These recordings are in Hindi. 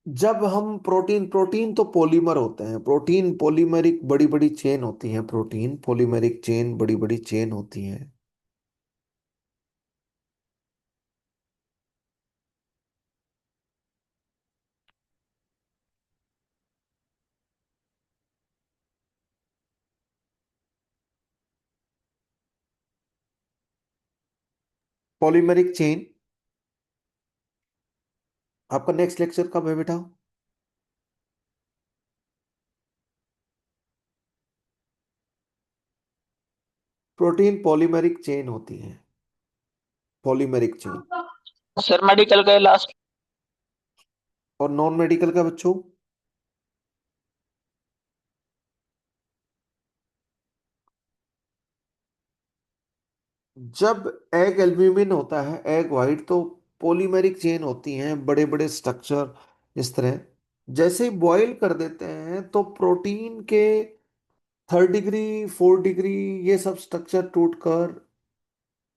जब हम प्रोटीन प्रोटीन तो पॉलीमर होते हैं, प्रोटीन पॉलीमेरिक बड़ी बड़ी चेन होती हैं, प्रोटीन पॉलीमेरिक चेन बड़ी बड़ी चेन होती हैं। Polymeric chain. आपका नेक्स्ट लेक्चर कब है बेटा? प्रोटीन पॉलीमेरिक चेन होती है, पॉलीमेरिक चेन। सर मेडिकल का लास्ट। और नॉन मेडिकल का बच्चों? जब एग एल्ब्यूमिन होता है, एग वाइट, तो पॉलीमेरिक चेन होती हैं, बड़े बड़े स्ट्रक्चर इस तरह। जैसे ही बॉईल कर देते हैं तो प्रोटीन के 3rd डिग्री 4th डिग्री ये सब स्ट्रक्चर टूटकर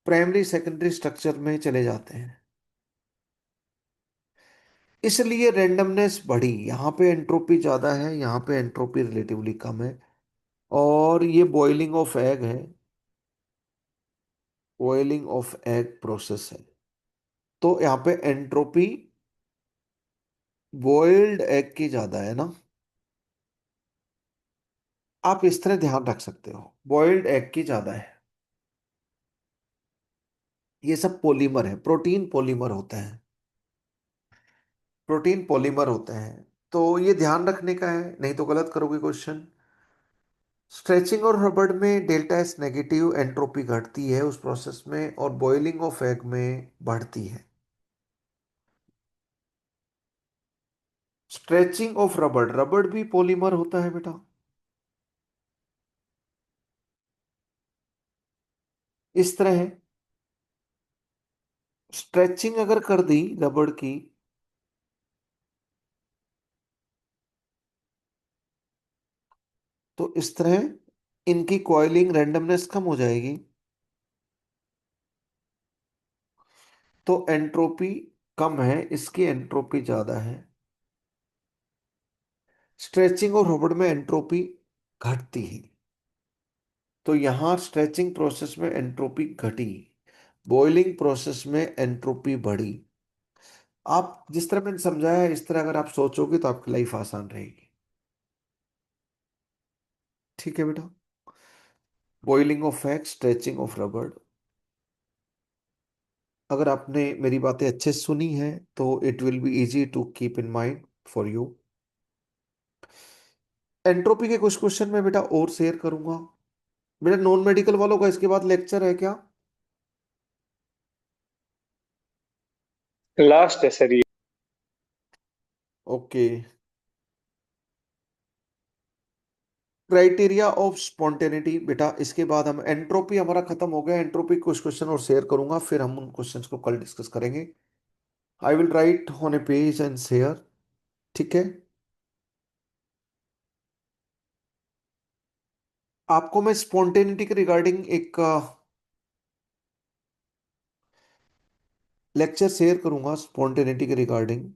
प्राइमरी सेकेंडरी स्ट्रक्चर में चले जाते हैं। इसलिए रेंडमनेस बढ़ी, यहाँ पे एंट्रोपी ज्यादा है, यहाँ पे एंट्रोपी रिलेटिवली कम है। और ये बॉइलिंग ऑफ एग है, बॉइलिंग ऑफ एग प्रोसेस है। तो यहाँ पे एंट्रोपी बॉइल्ड एग की ज्यादा है ना। आप इस तरह ध्यान रख सकते हो, बॉइल्ड एग की ज्यादा है। ये सब पॉलीमर है, प्रोटीन पॉलीमर होते हैं, प्रोटीन पॉलीमर होते हैं। तो ये ध्यान रखने का है, नहीं तो गलत करोगे क्वेश्चन। स्ट्रेचिंग और रबड़ में डेल्टा एस नेगेटिव एंट्रोपी घटती है उस प्रोसेस में, और बॉइलिंग ऑफ एग में बढ़ती है। स्ट्रेचिंग ऑफ रबड़, रबड़ भी पॉलीमर होता है बेटा। इस तरह है, स्ट्रेचिंग अगर कर दी रबड़ की, तो इस तरह इनकी कॉइलिंग रैंडमनेस कम हो जाएगी, तो एंट्रोपी कम है, इसकी एंट्रोपी ज्यादा है। स्ट्रेचिंग और रबड़ में एंट्रोपी घटती है, तो यहां स्ट्रेचिंग प्रोसेस में एंट्रोपी घटी, बॉइलिंग प्रोसेस में एंट्रोपी बढ़ी। आप जिस तरह मैंने समझाया है, इस तरह अगर आप सोचोगे तो आपकी लाइफ आसान रहेगी। ठीक है बेटा। Boiling of fat, stretching of रबड़। अगर आपने मेरी बातें अच्छे से सुनी है तो it will be easy to keep in mind for you. Entropy के कुछ क्वेश्चन मैं बेटा और शेयर करूंगा। बेटा नॉन मेडिकल वालों का इसके बाद लेक्चर है क्या? लास्ट है सर ये। ओके। क्राइटेरिया ऑफ स्पॉन्टेनिटी, बेटा इसके बाद हम एंट्रोपी हमारा खत्म हो गया, एंट्रोपी कुछ क्वेश्चन और शेयर करूंगा, फिर हम उन क्वेश्चंस को कल डिस्कस करेंगे। I will write on A page and share. ठीक है। आपको मैं स्पॉन्टेनिटी के रिगार्डिंग एक लेक्चर शेयर करूंगा, स्पॉन्टेनिटी के रिगार्डिंग।